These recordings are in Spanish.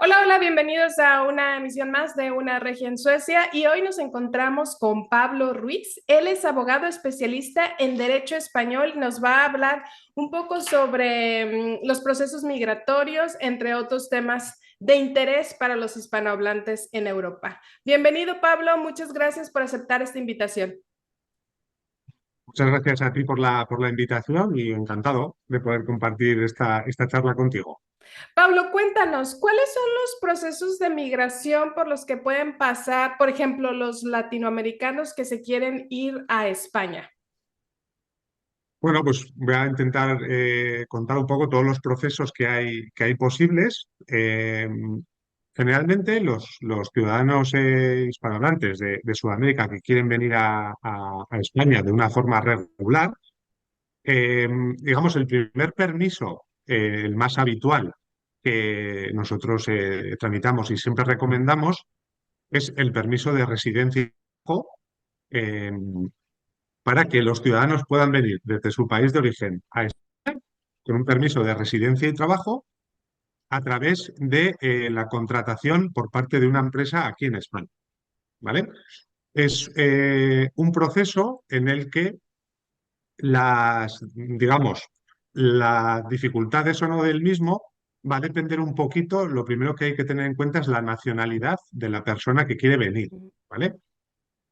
Hola, hola, bienvenidos a una emisión más de Una Regia en Suecia y hoy nos encontramos con Pablo Ruiz. Él es abogado especialista en Derecho Español y nos va a hablar un poco sobre los procesos migratorios, entre otros temas de interés para los hispanohablantes en Europa. Bienvenido, Pablo, muchas gracias por aceptar esta invitación. Muchas gracias a ti por la invitación y encantado de poder compartir esta charla contigo. Pablo, cuéntanos, ¿cuáles son los procesos de migración por los que pueden pasar, por ejemplo, los latinoamericanos que se quieren ir a España? Bueno, pues voy a intentar contar un poco todos los procesos que hay posibles. Generalmente los ciudadanos hispanohablantes de Sudamérica que quieren venir a España de una forma regular, digamos, el primer permiso, el más habitual que nosotros tramitamos y siempre recomendamos, es el permiso de residencia y trabajo, eh, para que los ciudadanos puedan venir desde su país de origen a España con un permiso de residencia y trabajo a través de la contratación por parte de una empresa aquí en España. ¿Vale? Es un proceso en el que digamos, las dificultades o no del mismo va a depender un poquito. Lo primero que hay que tener en cuenta es la nacionalidad de la persona que quiere venir. ¿Vale?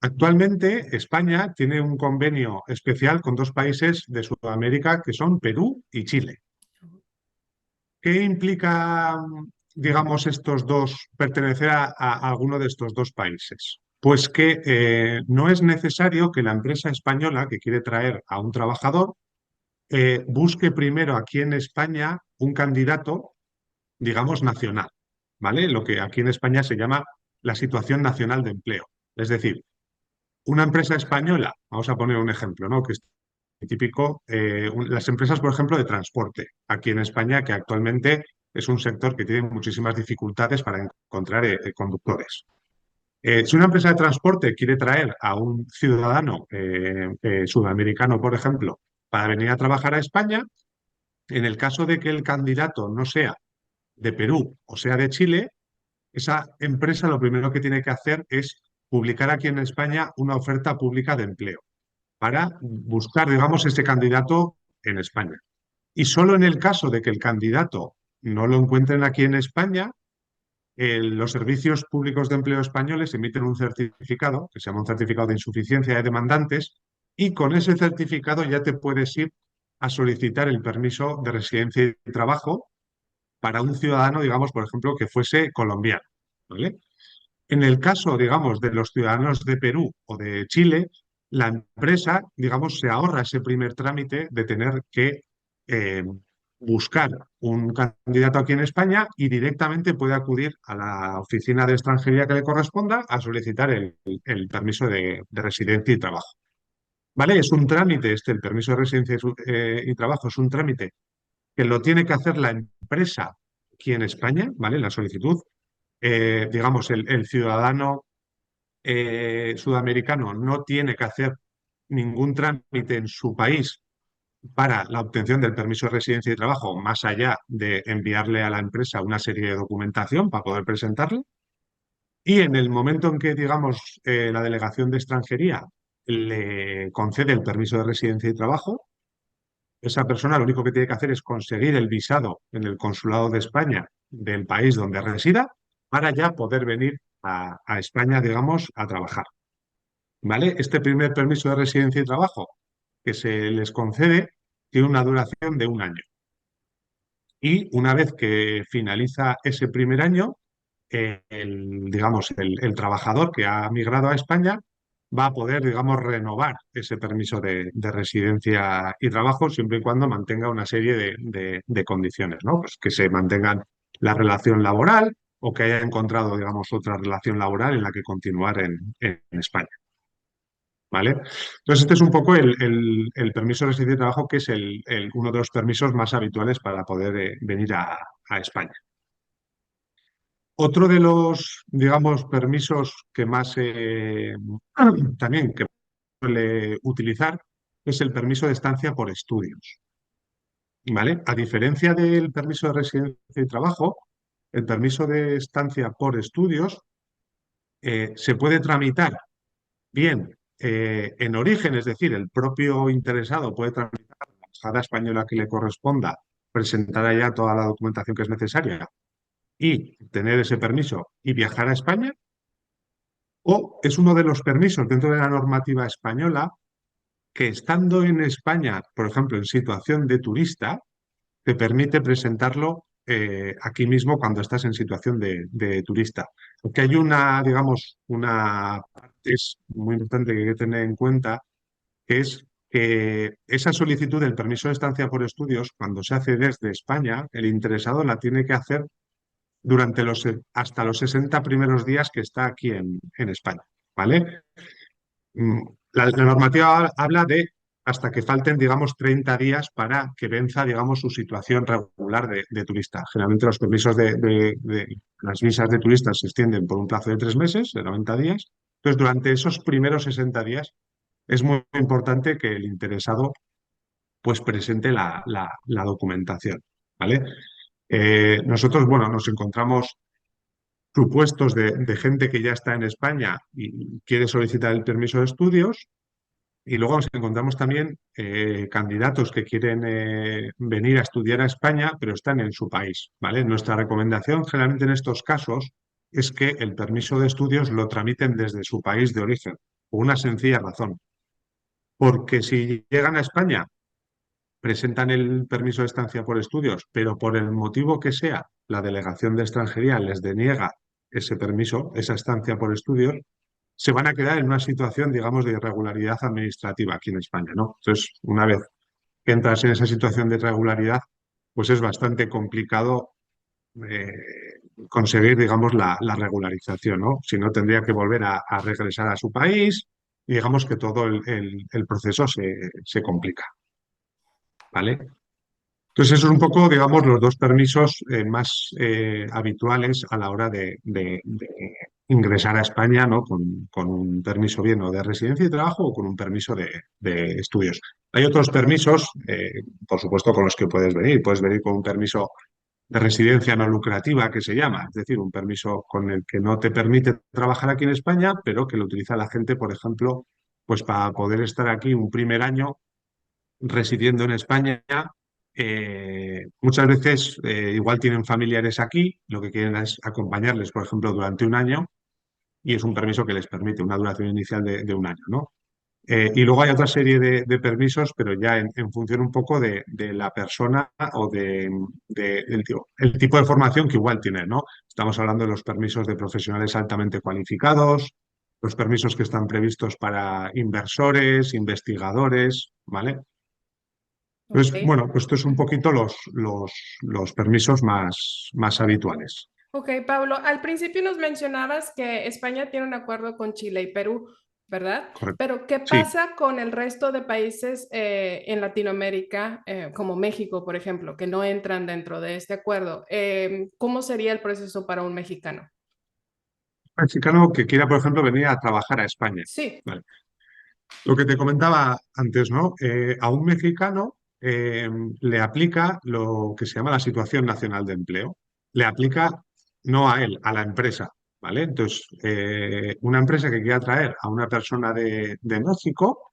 Actualmente, España tiene un convenio especial con dos países de Sudamérica que son Perú y Chile. ¿Qué implica, digamos, estos dos, pertenecer a alguno de estos dos países? Pues que no es necesario que la empresa española que quiere traer a un trabajador busque primero aquí en España un candidato, digamos, nacional, ¿vale? Lo que aquí en España se llama la situación nacional de empleo. Es decir, una empresa española, vamos a poner un ejemplo, ¿no? Que es típico, las empresas, por ejemplo, de transporte, aquí en España, que actualmente es un sector que tiene muchísimas dificultades para encontrar conductores. Si una empresa de transporte quiere traer a un ciudadano sudamericano, por ejemplo, para venir a trabajar a España, en el caso de que el candidato no sea de Perú o sea de Chile, esa empresa lo primero que tiene que hacer es publicar aquí en España una oferta pública de empleo para buscar, digamos, ese candidato en España. Y solo en el caso de que el candidato no lo encuentren aquí en España, los servicios públicos de empleo españoles emiten un certificado, que se llama un certificado de insuficiencia de demandantes, y con ese certificado ya te puedes ir a solicitar el permiso de residencia y trabajo para un ciudadano, digamos, por ejemplo, que fuese colombiano. ¿Vale? En el caso, digamos, de los ciudadanos de Perú o de Chile, la empresa, digamos, se ahorra ese primer trámite de tener que eh, buscar un candidato aquí en España y directamente puede acudir a la oficina de extranjería que le corresponda a solicitar el permiso de residencia y trabajo. ¿Vale? Es un trámite, el permiso de residencia y trabajo es un trámite que lo tiene que hacer la empresa aquí en España, ¿vale? La solicitud. Digamos, el ciudadano sudamericano no tiene que hacer ningún trámite en su país para la obtención del permiso de residencia y trabajo, más allá de enviarle a la empresa una serie de documentación para poder presentarle. Y en el momento en que, digamos, la delegación de extranjería le concede el permiso de residencia y trabajo, esa persona lo único que tiene que hacer es conseguir el visado en el consulado de España del país donde resida para ya poder venir a España, digamos, a trabajar. ¿Vale? Este primer permiso de residencia y trabajo que se les concede tiene una duración de un año. Y una vez que finaliza ese primer año, digamos, el trabajador que ha migrado a España va a poder, digamos, renovar ese permiso de residencia y trabajo siempre y cuando mantenga una serie de condiciones, ¿no? Pues que se mantengan la relación laboral o que haya encontrado, digamos, otra relación laboral en la que continuar en España. ¿Vale? Entonces, este es un poco el permiso de residencia y trabajo, que es uno de los permisos más habituales para poder venir a España. Otro de los, digamos, permisos que más también que suele utilizar es el permiso de estancia por estudios. ¿Vale? A diferencia del permiso de residencia y trabajo, el permiso de estancia por estudios se puede tramitar bien en origen, es decir, el propio interesado puede tramitar la embajada española que le corresponda, presentar allá toda la documentación que es necesaria y tener ese permiso y viajar a España, o es uno de los permisos dentro de la normativa española que estando en España, por ejemplo, en situación de turista, te permite presentarlo aquí mismo cuando estás en situación de turista. Porque hay una, digamos, una parte es muy importante que hay que tener en cuenta, que es que esa solicitud del permiso de estancia por estudios, cuando se hace desde España, el interesado la tiene que hacer durante hasta los 60 primeros días que está aquí en España, ¿vale? Mm, la normativa habla de hasta que falten, digamos, 30 días para que venza, digamos, su situación regular de turista. Generalmente los permisos las visas de turistas se extienden por un plazo de 3 meses, de 90 días. Entonces, durante esos primeros 60 días es muy importante que el interesado pues presente la documentación, ¿vale? Nosotros, bueno, nos encontramos supuestos de gente que ya está en España y quiere solicitar el permiso de estudios. Y luego nos encontramos también candidatos que quieren venir a estudiar a España, pero están en su país, ¿vale? Nuestra recomendación generalmente en estos casos es que el permiso de estudios lo tramiten desde su país de origen, por una sencilla razón. Porque si llegan a España, presentan el permiso de estancia por estudios, pero por el motivo que sea, la delegación de extranjería les deniega ese permiso, esa estancia por estudios, se van a quedar en una situación, digamos, de irregularidad administrativa aquí en España, ¿no? Entonces, una vez que entras en esa situación de irregularidad, pues es bastante complicado eh, conseguir, digamos, la regularización, ¿no? Si no, tendría que volver a regresar a su país y digamos que todo el proceso se complica, ¿vale? Entonces, eso es un poco, digamos, los dos permisos más habituales a la hora de ingresar a España, ¿no? Con un permiso bien o de residencia y trabajo o con un permiso de estudios. Hay otros permisos, por supuesto, con los que puedes venir. Puedes venir con un permiso de residencia no lucrativa, que se llama, es decir, un permiso con el que no te permite trabajar aquí en España, pero que lo utiliza la gente, por ejemplo, pues para poder estar aquí un primer año residiendo en España. Muchas veces igual tienen familiares aquí, lo que quieren es acompañarles, por ejemplo, durante un año, y es un permiso que les permite una duración inicial de un año, ¿no? Y luego hay otra serie de permisos, pero ya en función un poco de la persona o el tipo de formación que igual tiene, ¿no? Estamos hablando de los permisos de profesionales altamente cualificados, los permisos que están previstos para inversores, investigadores, ¿vale? Ok. Entonces, bueno, pues esto es un poquito los permisos más habituales. Ok, Pablo, al principio nos mencionabas que España tiene un acuerdo con Chile y Perú, ¿verdad? Correcto. Pero ¿qué Sí, pasa con el resto de países en Latinoamérica, como México, por ejemplo, que no entran dentro de este acuerdo? ¿Cómo sería el proceso para un mexicano? el mexicano que quiera, por ejemplo, venir a trabajar a España. Sí, Vale. Lo que te comentaba antes, ¿no? A un mexicano le aplica lo que se llama la situación nacional de empleo. Le aplica no a él, a la empresa, ¿vale? Entonces, una empresa que quiera traer a una persona de México,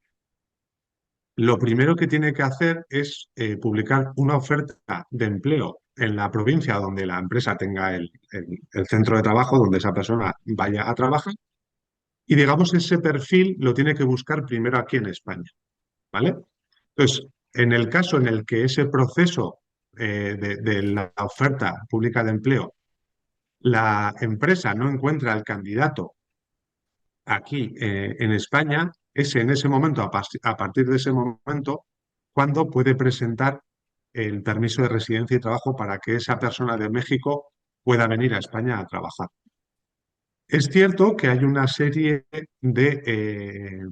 lo primero que tiene que hacer es publicar una oferta de empleo en la provincia donde la empresa tenga el centro de trabajo donde esa persona vaya a trabajar, y digamos ese perfil lo tiene que buscar primero aquí en España, ¿vale? Entonces, en el caso en el que ese proceso de la oferta pública de empleo, la empresa no encuentra al candidato aquí en España, es en ese momento, a partir de ese momento, cuando puede presentar el permiso de residencia y trabajo para que esa persona de México pueda venir a España a trabajar. Es cierto que hay una serie de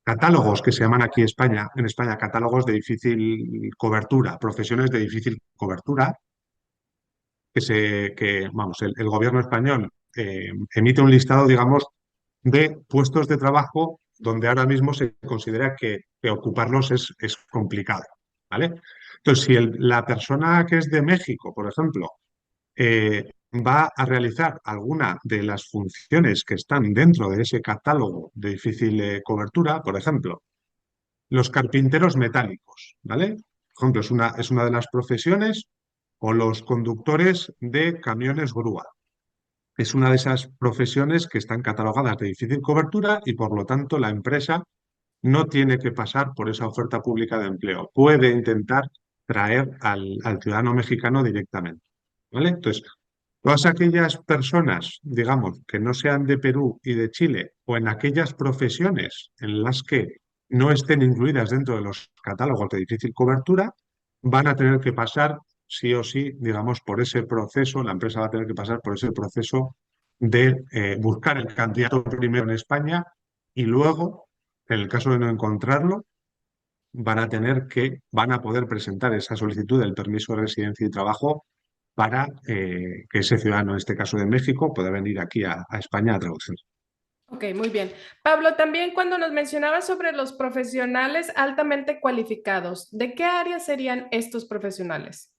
catálogos que se llaman aquí en España, catálogos de difícil cobertura, profesiones de difícil cobertura, vamos, el gobierno español emite un listado, digamos, de puestos de trabajo donde ahora mismo se considera que ocuparlos es complicado, ¿vale? Entonces, si la persona que es de México, por ejemplo, va a realizar alguna de las funciones que están dentro de ese catálogo de difícil cobertura, por ejemplo, los carpinteros metálicos, ¿vale? Por ejemplo, es una de las profesiones, o los conductores de camiones grúa. Es una de esas profesiones que están catalogadas de difícil cobertura y por lo tanto la empresa no tiene que pasar por esa oferta pública de empleo. Puede intentar traer al ciudadano mexicano directamente, ¿vale? Entonces, todas aquellas personas, digamos, que no sean de Perú y de Chile, o en aquellas profesiones en las que no estén incluidas dentro de los catálogos de difícil cobertura, van a tener que pasar sí o sí, digamos, por ese proceso, la empresa va a tener que pasar por ese proceso de buscar el candidato primero en España y luego, en el caso de no encontrarlo, van a poder presentar esa solicitud del permiso de residencia y trabajo para que ese ciudadano, en este caso de México, pueda venir aquí a España a traducir. Ok, muy bien. Pablo, también cuando nos mencionabas sobre los profesionales altamente cualificados, ¿de qué área serían estos profesionales?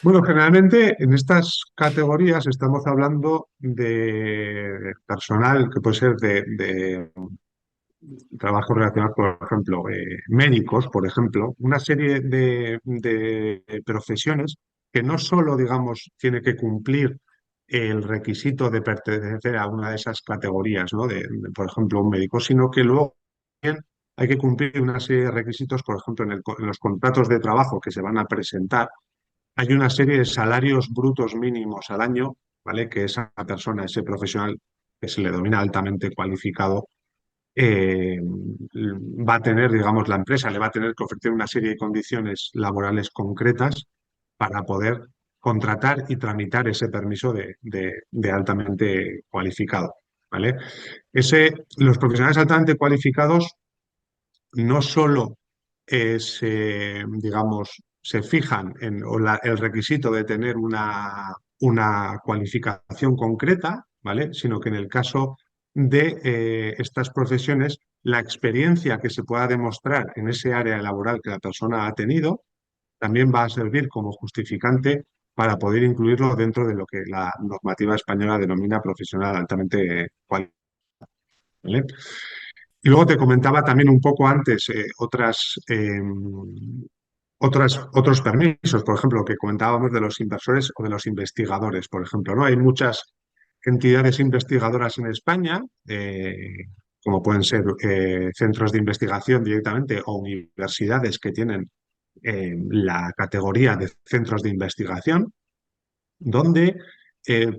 Bueno, generalmente en estas categorías estamos hablando de personal que puede ser de trabajos relacionados, por ejemplo, médicos, por ejemplo, una serie de profesiones que no solo, digamos, tiene que cumplir el requisito de pertenecer a una de esas categorías, ¿no? Por ejemplo, un médico, sino que luego también hay que cumplir una serie de requisitos, por ejemplo, en los contratos de trabajo que se van a presentar, hay una serie de salarios brutos mínimos al año, ¿vale? Que esa persona, ese profesional que se le denomina altamente cualificado, va a tener, digamos, la empresa le va a tener que ofrecer una serie de condiciones laborales concretas para poder contratar y tramitar ese permiso de altamente cualificado, ¿vale? Los profesionales altamente cualificados no solo digamos, se fijan en el requisito de tener una cualificación concreta, ¿vale? Sino que en el caso de estas profesiones, la experiencia que se pueda demostrar en ese área laboral que la persona ha tenido también va a servir como justificante para poder incluirlo dentro de lo que la normativa española denomina profesional altamente cualificado. ¿Vale? Y luego te comentaba también un poco antes otros permisos, por ejemplo, que comentábamos de los inversores o de los investigadores, por ejemplo, ¿no? Hay muchas entidades investigadoras en España, como pueden ser centros de investigación directamente o universidades que tienen la categoría de centros de investigación, donde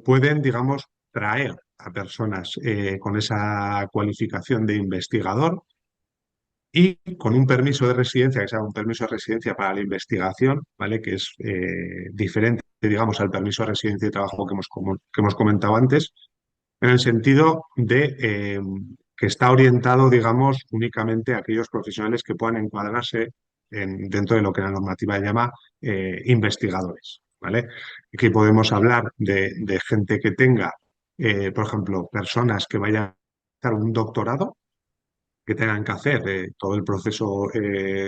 pueden, digamos, traer a personas con esa cualificación de investigador y con un permiso de residencia, que sea un permiso de residencia para la investigación, ¿vale? Que es diferente, digamos, al permiso de residencia y trabajo que hemos comentado antes, en el sentido de que está orientado, digamos, únicamente a aquellos profesionales que puedan encuadrarse dentro de lo que la normativa llama investigadores, ¿vale? Aquí podemos hablar de gente que tenga, por ejemplo, personas que vayan a hacer un doctorado, que tengan que hacer todo el proceso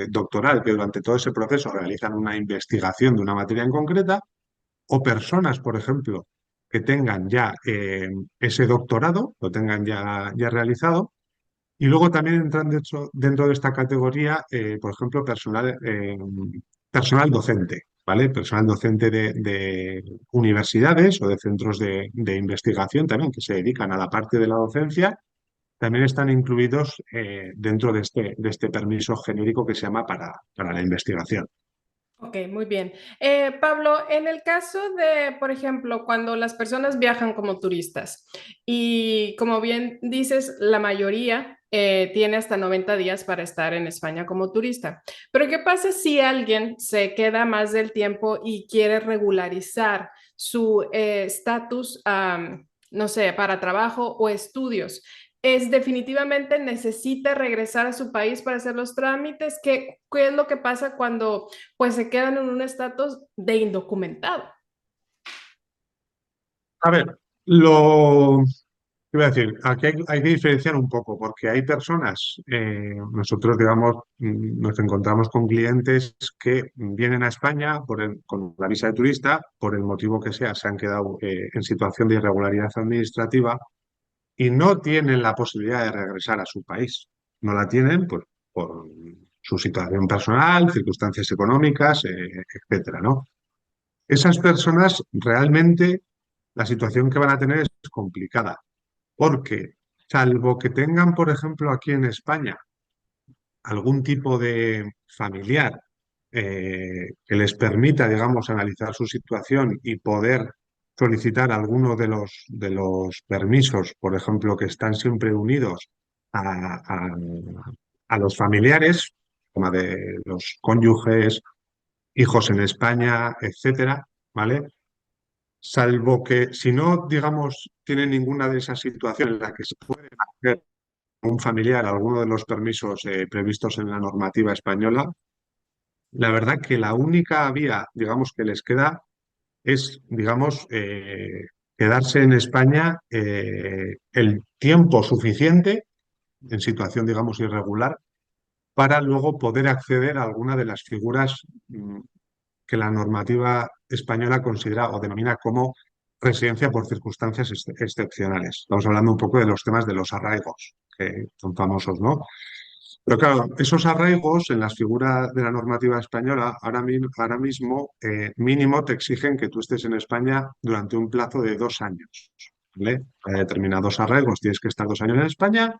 doctoral, que durante todo ese proceso realizan una investigación de una materia en concreta, o personas, por ejemplo, que tengan ya ese doctorado, lo tengan ya realizado, y luego también entran dentro de esta categoría, por ejemplo, personal docente, ¿vale? Personal docente de universidades o de centros de investigación también que se dedican a la parte de la docencia, también están incluidos dentro de este permiso genérico que se llama para la investigación. Ok, muy bien. Pablo, en el caso de, por ejemplo, cuando las personas viajan como turistas y como bien dices, la mayoría tiene hasta 90 días para estar en España como turista. Pero ¿qué pasa si alguien se queda más del tiempo y quiere regularizar su estatus, no sé, para trabajo o estudios? Es definitivamente necesita regresar a su país para hacer los trámites. ¿Qué es lo que pasa cuando pues se quedan en un estatus de indocumentado? A ver, lo Iba a decir, aquí hay que diferenciar un poco, porque hay personas, nosotros digamos, nos encontramos con clientes que vienen a España con la visa de turista, por el motivo que sea, se han quedado en situación de irregularidad administrativa y no tienen la posibilidad de regresar a su país. No la tienen pues, por su situación personal, circunstancias económicas, etcétera, ¿no? Esas personas realmente la situación que van a tener es complicada porque, salvo que tengan, por ejemplo, aquí en España algún tipo de familiar que les permita, digamos, analizar su situación y poder solicitar alguno de los permisos, por ejemplo, que están siempre unidos a, a- a los familiares, como de los cónyuges, hijos en España, etcétera, ¿vale? Salvo que si no, digamos, tienen ninguna de esas situaciones en las que se puede hacer un familiar alguno de los permisos previstos en la normativa española, la verdad que la única vía, digamos, que les queda es, digamos, quedarse en España el tiempo suficiente en situación, digamos, irregular para luego poder acceder a alguna de las figuras que la normativa española considera o denomina como residencia por circunstancias excepcionales. Estamos hablando un poco de los temas de los arraigos, que son famosos, ¿no? Pero claro, esos arraigos en las figuras de la normativa española ahora mismo mínimo te exigen que tú estés en España durante un plazo de 2 años. ¿Vale? Para determinados arraigos tienes que estar 2 años en España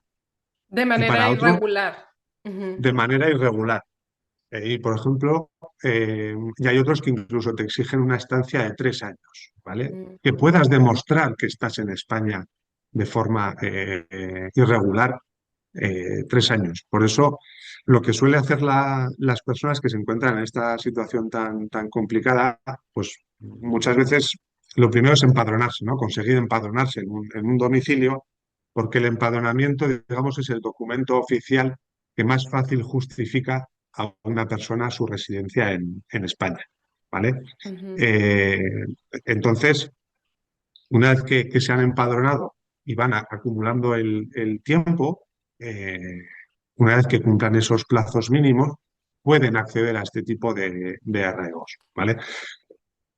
De y manera para otros irregular. Ujú, de manera irregular. Y, por ejemplo, y hay otros que incluso te exigen una estancia de 3 años, ¿vale? ujú. Que puedas demostrar que estás en España de forma irregular 3 años. Por eso, lo que suele hacer las personas que se encuentran en esta situación tan complicada, pues muchas veces lo primero es empadronarse, ¿no? Conseguir empadronarse en un domicilio, porque el empadronamiento, digamos, es el documento oficial que más fácil justifica a una persona su residencia en España, ¿vale? Ujú. Eh, entonces, una vez que se han empadronado y van acumulando el tiempo, eh, una vez que cumplan esos plazos mínimos, pueden acceder a este tipo de arraigos, ¿vale?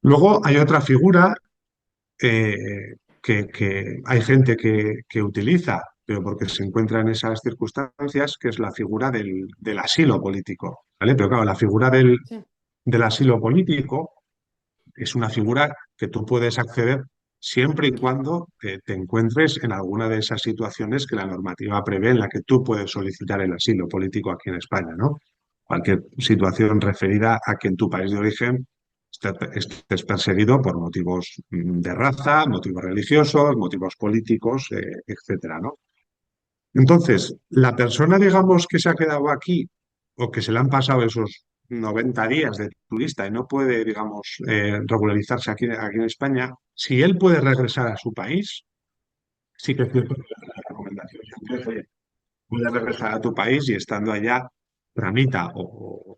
Luego hay otra figura que hay gente que utiliza, pero porque se encuentra en esas circunstancias, que es la figura del asilo político, ¿vale? Pero claro, la figura Sí. del asilo político es una figura que tú puedes acceder siempre y cuando te encuentres en alguna de esas situaciones que la normativa prevé en la que tú puedes solicitar el asilo político aquí en España, ¿no? Cualquier situación referida a que en tu país de origen estés perseguido por motivos de raza, motivos religiosos, motivos políticos, etcétera, ¿no? Entonces, la persona, digamos, que se ha quedado aquí o que se le han pasado esos 90 días de turista y no puede, digamos, regularizarse aquí en España, si él puede regresar a su país, sí que es cierto que la recomendación siempre es, oye, puedes regresar a tu país y estando allá tramita o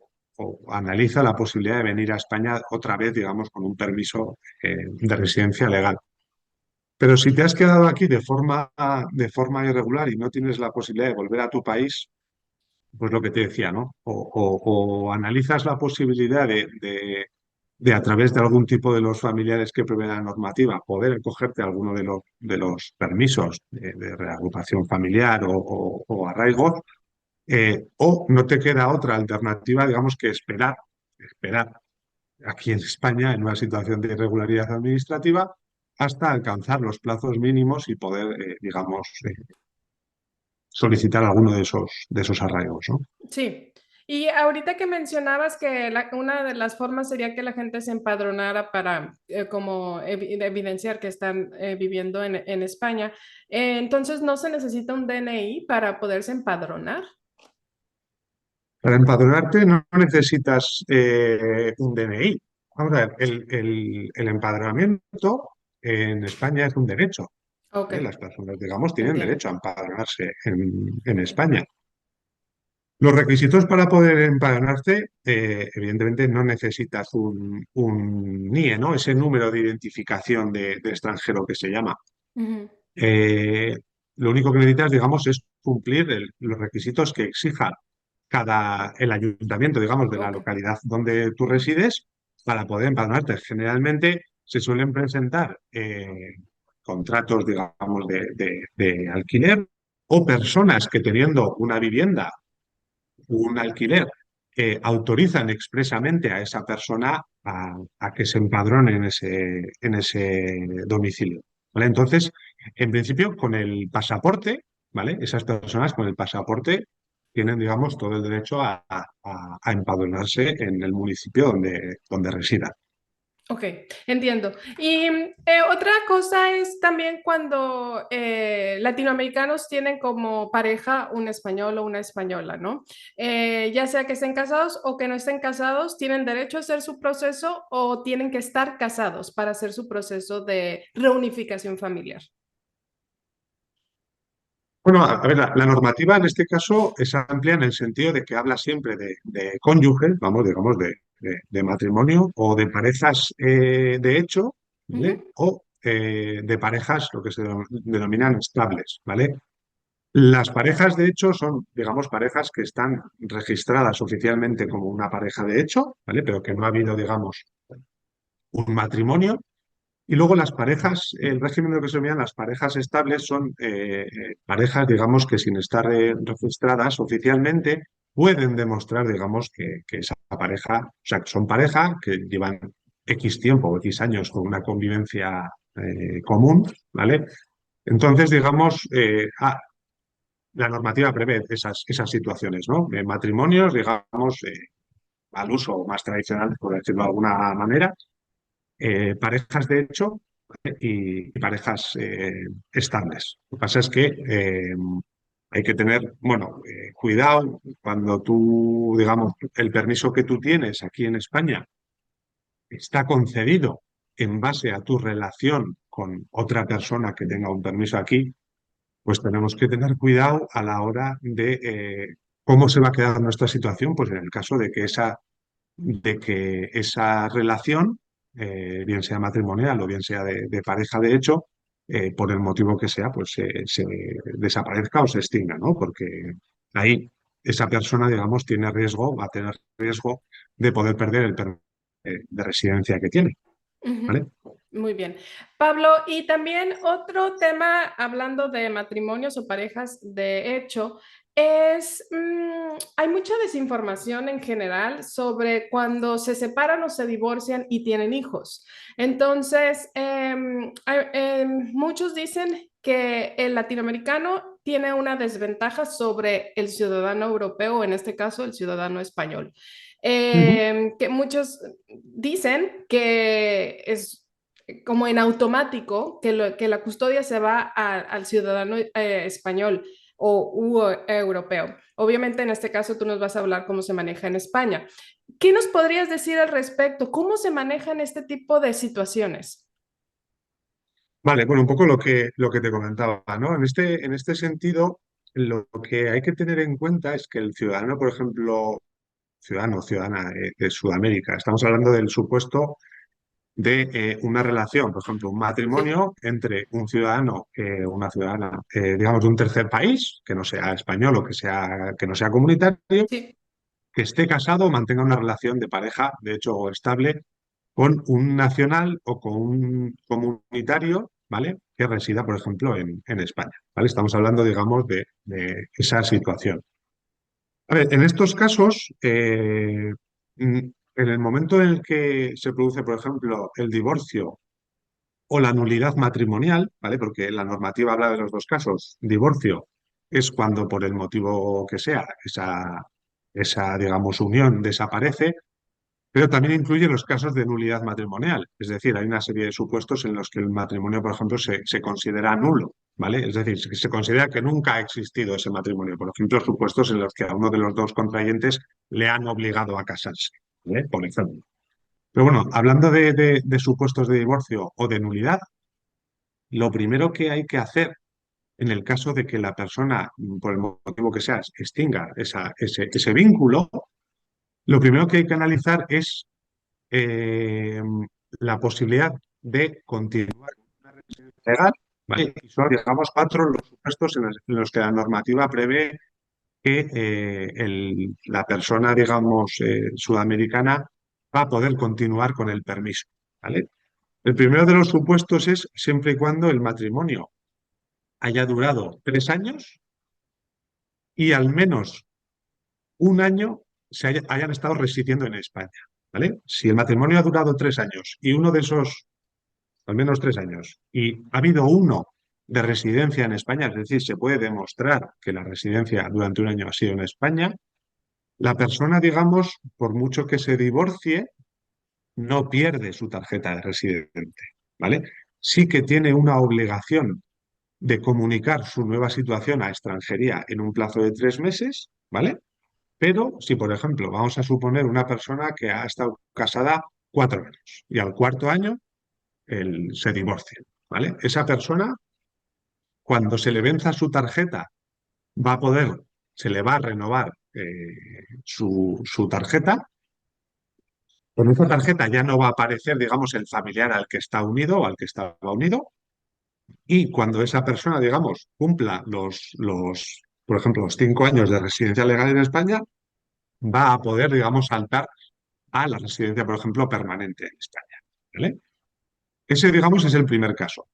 analiza la posibilidad de venir a España otra vez, digamos, con un permiso de residencia legal. Pero si te has quedado aquí de forma irregular y no tienes la posibilidad de volver a tu país, pues lo que te decía, ¿no? O analizas la posibilidad de a través de algún tipo de los familiares que prevé la normativa, poder cogerte alguno de los permisos de reagrupación familiar o arraigo, o no te queda otra alternativa, digamos, que esperar aquí en España en una situación de irregularidad administrativa hasta alcanzar los plazos mínimos y poder, digamos, solicitar alguno de esos arraigos, ¿no? Sí. Y ahorita que mencionabas que una de las formas sería que la gente se empadronara para como evidenciar que están viviendo en España, entonces no se necesita un DNI para poderse empadronar. Para empadronarte no necesitas un DNI. Vamos a ver, el empadronamiento en España es un derecho. Ok, ¿Eh? Las personas, digamos, tienen entiendo. derecho a empadronarse en España. Los requisitos para poder empadronarte, evidentemente, no necesitas un NIE, ¿no? Ese número de identificación de extranjero que se llama. Ujú. lo único que necesitas, digamos, es cumplir los requisitos que exija el ayuntamiento, digamos, de la Ok. localidad donde tú resides para poder empadronarte. Generalmente se suelen presentar contratos, digamos, de alquiler o personas que teniendo una vivienda, un alquiler, autorizan expresamente a esa persona a que se empadrone en ese domicilio. ¿Vale? Entonces, en principio, con el pasaporte, ¿vale? Esas personas con el pasaporte tienen, digamos, todo el derecho a empadronarse en el municipio donde residan. Ok, entiendo. Y otra cosa es también cuando latinoamericanos tienen como pareja un español o una española, ¿no? Ya sea que estén casados o que no estén casados, ¿tienen derecho a hacer su proceso o tienen que estar casados para hacer su proceso de reunificación familiar? Bueno, a ver, la normativa en este caso es amplia en el sentido de que habla siempre de cónyuges, vamos, digamos, de matrimonio o de parejas de hecho, ¿vale? Ujú, O de parejas, lo que se denominan estables, ¿vale? Las parejas de hecho son, digamos, parejas que están registradas oficialmente como una pareja de hecho, ¿vale? Pero que no ha habido, digamos, un matrimonio. Y luego las parejas, el régimen de lo que se denominan las parejas estables son parejas, digamos, que sin estar registradas oficialmente pueden demostrar, digamos, que esa pareja, o sea, que son pareja, que llevan X tiempo, X años con una convivencia común, ¿vale? Entonces, digamos, la normativa prevé esas situaciones, ¿no? Matrimonios, digamos, al uso más tradicional, por decirlo de alguna manera, parejas de hecho y parejas estables. Lo que pasa es que hay que tener, bueno, cuidado cuando tú, digamos, el permiso que tú tienes aquí en España está concedido en base a tu relación con otra persona que tenga un permiso aquí, pues tenemos que tener cuidado a la hora de cómo se va a quedar nuestra situación, pues en el caso de que esa relación, bien sea matrimonial o bien sea de pareja de hecho, por el motivo que sea, pues se desaparezca o se extinga, ¿no? Porque ahí esa persona, digamos, tiene riesgo, va a tener riesgo de poder perder el permiso de residencia que tiene, ujú. ¿vale? Muy bien. Pablo, y también otro tema, hablando de matrimonios o parejas de hecho, es, hay mucha desinformación en general sobre cuando se separan o se divorcian y tienen hijos. Entonces, muchos dicen que el latinoamericano tiene una desventaja sobre el ciudadano europeo, en este caso el ciudadano español. Ujú. Que muchos dicen que es como en automático que la custodia se va al ciudadano español o europeo. Obviamente en este caso tú nos vas a hablar cómo se maneja en España. ¿Qué nos podrías decir al respecto? ¿Cómo se manejan este tipo de situaciones? Vale, bueno, un poco lo que te comentaba, ¿no? En este sentido, lo que hay que tener en cuenta es que el ciudadano, por ejemplo, ciudadano o ciudadana de Sudamérica, estamos hablando del supuesto de una relación, por ejemplo, un Sí, matrimonio entre un ciudadano, una ciudadana, digamos, de un tercer país, que no sea español o que no sea comunitario, sí. que esté casado o mantenga una relación de pareja, de hecho, o estable, con un nacional o con un comunitario, ¿vale? Que resida, por ejemplo, en España, ¿vale? Estamos hablando, digamos, de esa situación. A ver, en estos casos, en el momento en el que se produce, por ejemplo, el divorcio o la nulidad matrimonial, ¿vale? Porque la normativa habla de los dos casos. Divorcio es cuando por el motivo que sea esa digamos, unión desaparece, pero también incluye los casos de nulidad matrimonial. Es decir, hay una serie de supuestos en los que el matrimonio, por ejemplo, se considera nulo, ¿vale? Es decir, se considera que nunca ha existido ese matrimonio. Por ejemplo, supuestos en los que a uno de los dos contrayentes le han obligado a casarse, ¿vale? Por ejemplo. Pero bueno, hablando de supuestos de divorcio o de nulidad, lo primero que hay que hacer en el caso de que la persona, por el motivo que sea, extinga ese vínculo, lo primero que hay que analizar es eh, la posibilidad de continuar legal, ¿vale? Y son, digamos, cuatro los supuestos en los que la normativa prevé que la persona, digamos, sudamericana va a poder continuar con el permiso, ¿vale? El primero de los supuestos es siempre y cuando el matrimonio haya durado 3 años y al menos un año hayan estado residiendo en España, ¿vale? Si el matrimonio ha durado 3 años y uno de esos, al menos 3 años, y ha habido uno de residencia en España, es decir, se puede demostrar que la residencia durante un año ha sido en España, la persona, digamos, por mucho que se divorcie, no pierde su tarjeta de residente, ¿vale? Sí que tiene una obligación de comunicar su nueva situación a extranjería en un plazo de 3 meses, ¿vale? Pero si, por ejemplo, vamos a suponer una persona que ha estado casada 4 años y al cuarto año se divorcia, ¿vale? Esa persona, cuando se le venza su tarjeta, va a poder, se le va a renovar su tarjeta. Con esa tarjeta ya no va a aparecer, digamos, el familiar al que está unido o al que estaba unido. Y cuando esa persona, digamos, cumpla por ejemplo, los 5 años de residencia legal en España, va a poder, digamos, saltar a la residencia, por ejemplo, permanente en España, ¿vale? Ese, digamos, es el primer caso.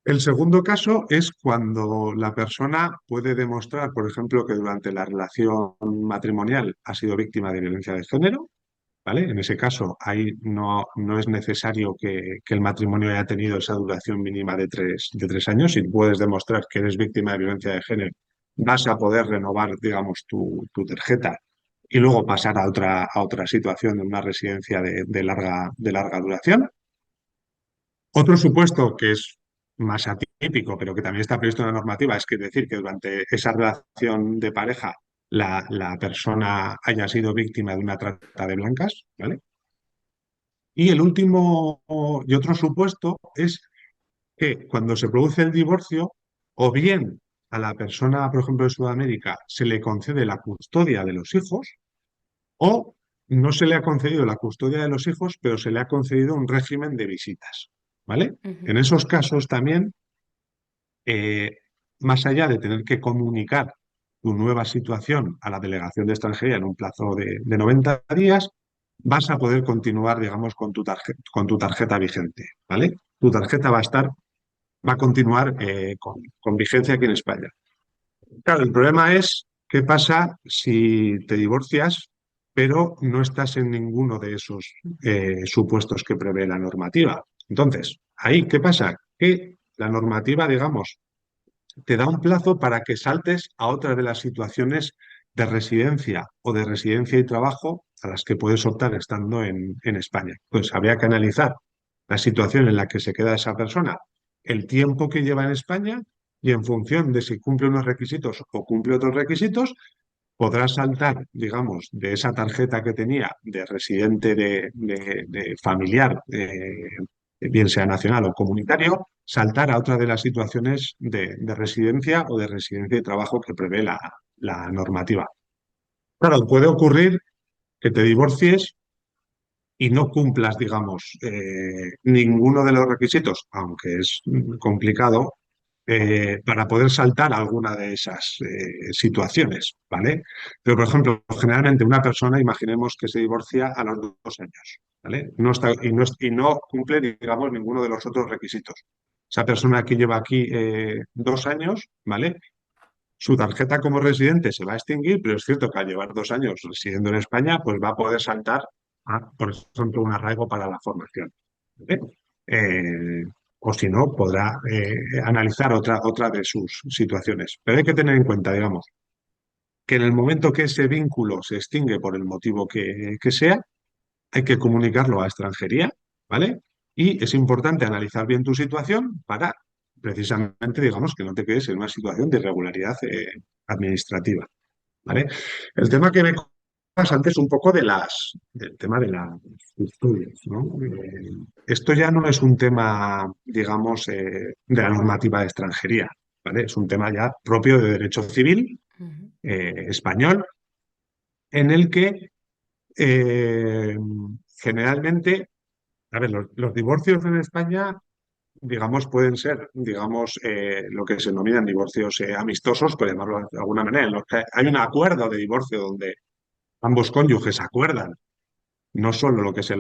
El segundo caso es cuando la persona puede demostrar, por ejemplo, que durante la relación matrimonial ha sido víctima de violencia de género, ¿vale? En ese caso, ahí no es necesario que el matrimonio haya tenido esa duración mínima de tres años. Si puedes demostrar que eres víctima de violencia de género, vas a poder renovar, digamos, tu tarjeta y luego pasar a otra situación de una residencia de larga duración. Otro supuesto que es más atípico, pero que también está previsto en la normativa, es que decir que durante esa relación de pareja la persona haya sido víctima de una trata de blancas, ¿vale? Y el último y otro supuesto es que cuando se produce el divorcio, o bien a la persona, por ejemplo, de Sudamérica, se le concede la custodia de los hijos, o no se le ha concedido la custodia de los hijos, pero se le ha concedido un régimen de visitas, ¿vale? En Ujú. esos casos también, eh, más allá de tener que comunicar tu nueva situación a la Delegación de Extranjería en un plazo de 90 días, vas a poder continuar, digamos, con tu tarjeta vigente, ¿vale? Tu tarjeta va a continuar con vigencia aquí en España. Claro, el problema es qué pasa si te divorcias, pero no estás en ninguno de esos supuestos que prevé la normativa. Entonces, ahí, ¿qué pasa? Que la normativa, digamos, te da un plazo para que saltes a otra de las situaciones de residencia o de residencia y trabajo a las que puedes optar estando en España. Pues habría que analizar la situación en la que se queda esa persona, el tiempo que lleva en España y en función de si cumple unos requisitos o cumple otros requisitos, podrá saltar, digamos, de esa tarjeta que tenía de residente de familiar, bien sea nacional o comunitario, saltar a otra de las situaciones de residencia o de residencia y trabajo que prevé la normativa. Claro, puede ocurrir que te divorcies y no cumplas, digamos, ninguno de los requisitos, aunque es complicado, para poder saltar alguna de esas situaciones, ¿vale? Pero, por ejemplo, generalmente una persona, imaginemos que se divorcia a los 2 años, ¿vale? Y no cumple, digamos, ninguno de los otros requisitos. Esa persona que lleva aquí 2 años, ¿vale? Su tarjeta como residente se va a extinguir, pero es cierto que al llevar 2 años residiendo en España, pues va a poder saltar a, por ejemplo, un arraigo para la formación, ¿vale? Eh, o si no, podrá analizar otra de sus situaciones. Pero hay que tener en cuenta, digamos, que en el momento que ese vínculo se extingue por el motivo que sea, hay que comunicarlo a extranjería, ¿vale? Y es importante analizar bien tu situación para, precisamente, digamos, que no te quedes en una situación de irregularidad administrativa, ¿vale? El tema que me comentabas antes un poco del tema de las estudios, ¿no? Esto ya no es un tema, digamos, de la normativa de extranjería, ¿vale? Es un tema ya propio de derecho civil Ujú. español, en el que eh, generalmente, a ver, los divorcios en España digamos, pueden ser, digamos, lo que se denominan divorcios amistosos, por llamarlo de alguna manera, en los que hay un acuerdo de divorcio donde ambos cónyuges acuerdan no solo lo que es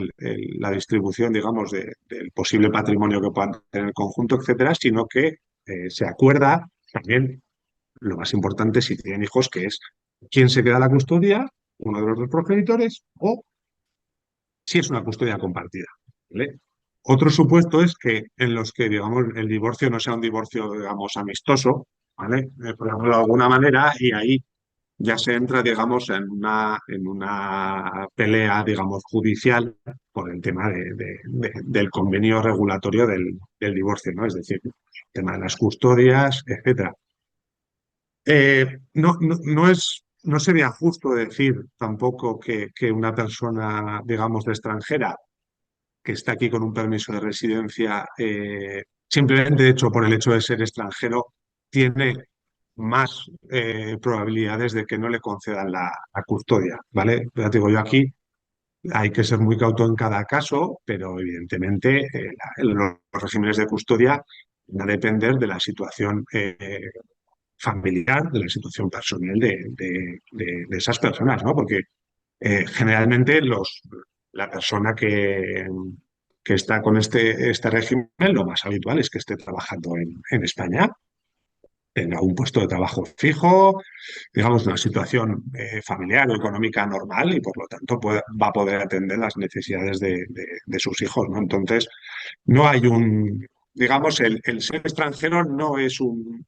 la distribución, digamos, del posible patrimonio que puedan tener en conjunto, etcétera, sino que se acuerda también, lo más importante, si tienen hijos, que es quién se queda la custodia, uno de los dos progenitores, o si es una custodia compartida. ¿Vale? Otro supuesto es que en los que, digamos, el divorcio no sea un divorcio, digamos, amistoso, ¿vale? Por ejemplo, de alguna manera, y ahí ya se entra, digamos, en una pelea, digamos, judicial por el tema del convenio regulatorio del divorcio, ¿no? Es decir, el tema de las custodias, etcétera. No sería justo decir tampoco que una persona, digamos, de extranjera que está aquí con un permiso de residencia, simplemente de hecho por el hecho de ser extranjero, tiene más probabilidades de que no le concedan la custodia, ¿vale? Ya te digo, yo aquí hay que ser muy cauto en cada caso, pero evidentemente los regímenes de custodia van a depender de la situación familiar, de la situación personal de esas personas, ¿no? Porque generalmente la persona que está con este régimen, lo más habitual es que esté trabajando en España, tenga un puesto de trabajo fijo, digamos, una situación familiar o económica normal y por lo tanto va a poder atender las necesidades de sus hijos, ¿no? Entonces, no hay digamos, el ser extranjero no es un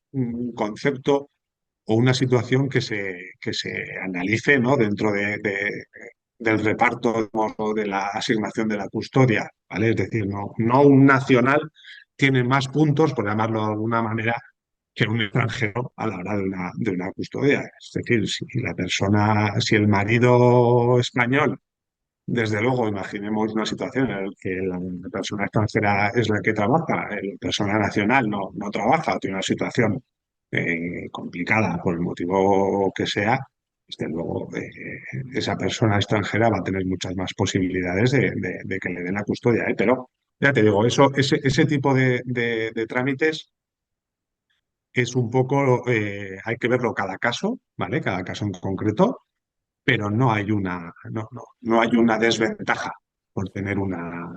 concepto o una situación que se analice, ¿no? Dentro del reparto, digamos, o de la asignación de la custodia, ¿vale? Es decir, no un nacional tiene más puntos, por llamarlo de alguna manera, que un extranjero a la hora de una custodia. Es decir, si el marido español, desde luego, imaginemos una situación en la que la persona extranjera es la que trabaja, la persona nacional no trabaja, o tiene una situación complicada por el motivo que sea, desde luego esa persona extranjera va a tener muchas más posibilidades de que le den la custodia, ¿eh? Pero ya te digo, ese tipo de trámites es un poco, hay que verlo cada caso, ¿vale? Cada caso en concreto, pero no hay una desventaja por tener una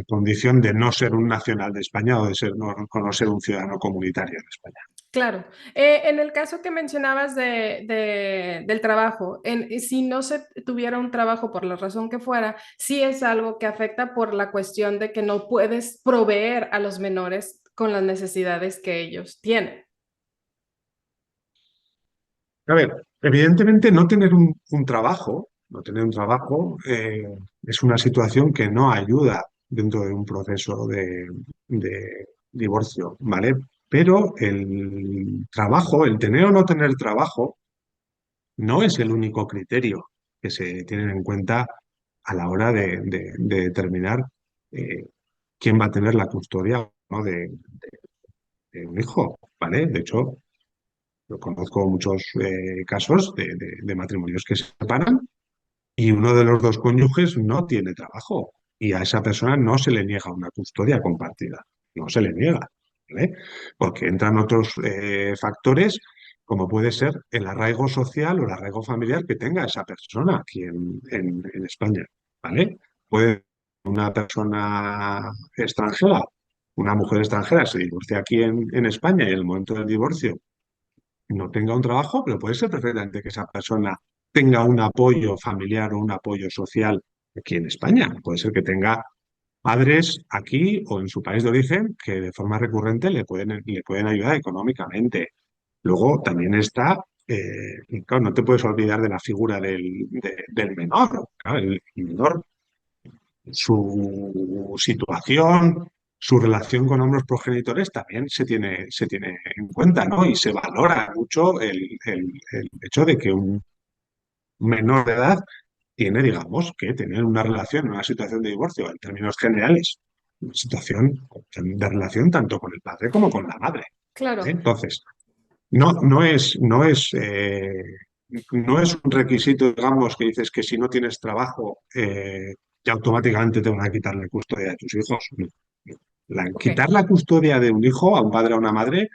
condición de no ser un nacional de España o de o no ser un ciudadano comunitario de España. Claro. En el caso que mencionabas del trabajo, si no se tuviera un trabajo por la razón que fuera, sí es algo que afecta por la cuestión de que no puedes proveer a los menores con las necesidades que ellos tienen. A ver, evidentemente no tener un trabajo es una situación que no ayuda dentro de un proceso de divorcio, ¿vale? Pero el trabajo, el tener o no tener trabajo, no es el único criterio que se tiene en cuenta a la hora de determinar eh, quién va a tener la custodia, ¿no? de un hijo, ¿vale? De hecho, yo conozco muchos casos de matrimonios que se separan y uno de los dos cónyuges no tiene trabajo y a esa persona no se le niega una custodia compartida, no se le niega, ¿vale? Porque entran otros factores como puede ser el arraigo social o el arraigo familiar que tenga esa persona aquí en España, ¿vale? Puede una persona extranjera, una mujer extranjera se divorcia aquí en España y en el momento del divorcio no tenga un trabajo, pero puede ser perfectamente que esa persona tenga un apoyo familiar o un apoyo social aquí en España. Puede ser que tenga padres aquí o en su país de origen que de forma recurrente le pueden ayudar económicamente. Luego también está, y claro, no te puedes olvidar de la figura del menor. Claro, el menor, su situación, su relación con ambos progenitores también se tiene en cuenta, ¿no? Y se valora mucho el hecho de que un menor de edad tiene, digamos, que tener una relación, una situación de divorcio en términos generales, una situación de relación tanto con el padre como con la madre. ¿Eh? Claro. Entonces, no es un requisito, digamos, que dices que si no tienes trabajo, ya automáticamente te van a quitar la custodia de tus hijos. No. Ok, Quitar la custodia de un hijo a un padre o a una madre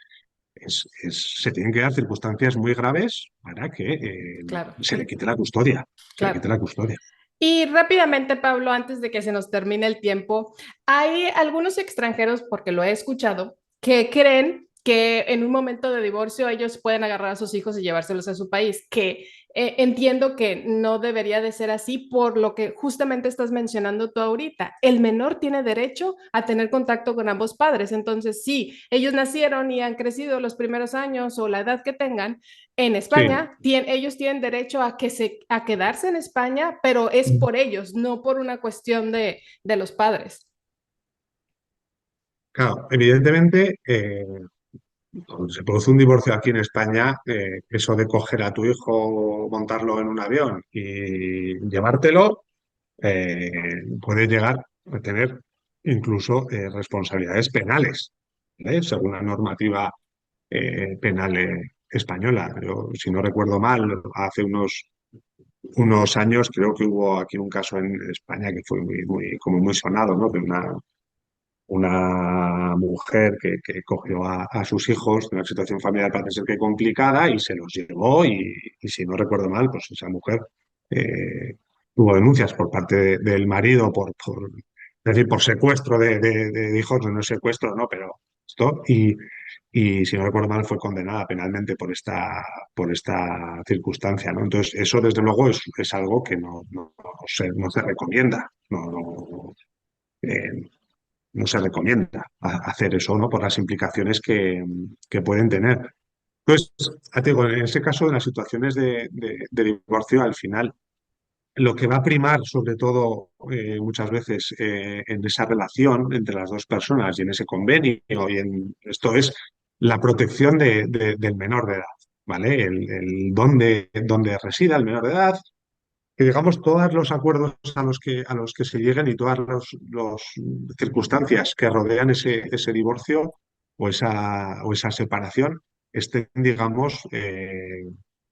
se tienen que dar circunstancias muy graves para que claro, se le quite la custodia. Se le claro. quite la custodia. Y rápidamente, Pablo, antes de que se nos termine el tiempo, hay algunos extranjeros, porque lo he escuchado, que creen que en un momento de divorcio ellos pueden agarrar a sus hijos y llevárselos a su país, que entiendo que no debería de ser así por lo que justamente estás mencionando tú ahorita. El menor tiene derecho a tener contacto con ambos padres. Entonces, sí, ellos nacieron y han crecido los primeros años o la edad que tengan, en Sí. España, ellos tienen derecho a quedarse en España, pero es por ellos, no por una cuestión de los padres. Claro, evidentemente, cuando se produce un divorcio aquí en España, eso de coger a tu hijo, montarlo en un avión y llevártelo, puede llegar a tener incluso responsabilidades penales, ¿vale? Según la normativa penal española. Yo, si no recuerdo mal, hace unos años creo que hubo aquí un caso en España que fue como muy sonado, ¿no? De una mujer que cogió a sus hijos de una situación familiar parece ser que complicada y se los llevó y si no recuerdo mal, pues esa mujer eh, tuvo denuncias por parte del marido es decir, por secuestro de hijos, no es secuestro, ¿no? Pero esto, y si no recuerdo mal fue condenada penalmente por esta circunstancia, ¿no? Entonces, eso desde luego es algo que no se recomienda. Eh, no se recomienda hacer eso, ¿no? Por las implicaciones que pueden tener. Entonces, ya te digo, en ese caso, en las situaciones de divorcio, al final, lo que va a primar, sobre todo, muchas veces en esa relación entre las dos personas y en ese convenio, y en esto es la protección del menor de edad, ¿vale? El dónde resida el menor de edad, que digamos todos los acuerdos a los que se lleguen y todas las circunstancias que rodean ese divorcio o esa separación estén, digamos,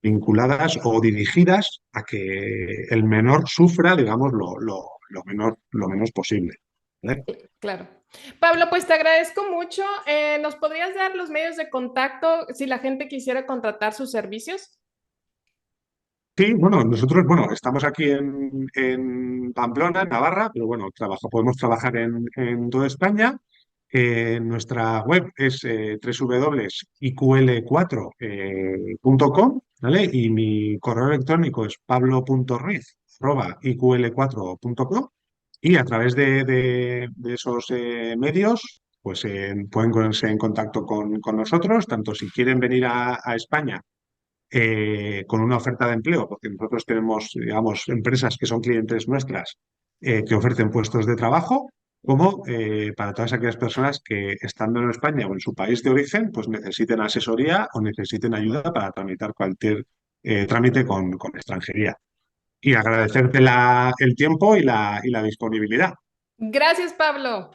vinculadas o dirigidas a que el menor sufra, digamos, lo menos posible. ¿Vale? Claro. Pablo, pues te agradezco mucho. ¿Nos podrías dar los medios de contacto si la gente quisiera contratar sus servicios? Sí, bueno, nosotros, bueno, estamos aquí en Pamplona, en Navarra, pero bueno, podemos trabajar en toda España. Nuestra web es www.iql4.com, ¿vale? Y mi correo electrónico es pablo.ruiz@iql4.com y a través de esos medios, pues pueden ponerse en contacto con nosotros, tanto si quieren venir a España con una oferta de empleo, porque nosotros tenemos, digamos, empresas que son clientes nuestras que ofrecen puestos de trabajo, como para todas aquellas personas que estando en España o en su país de origen, pues necesiten asesoría o necesiten ayuda para tramitar cualquier trámite con extranjería. Y agradecerte el tiempo y la disponibilidad. Gracias, Pablo.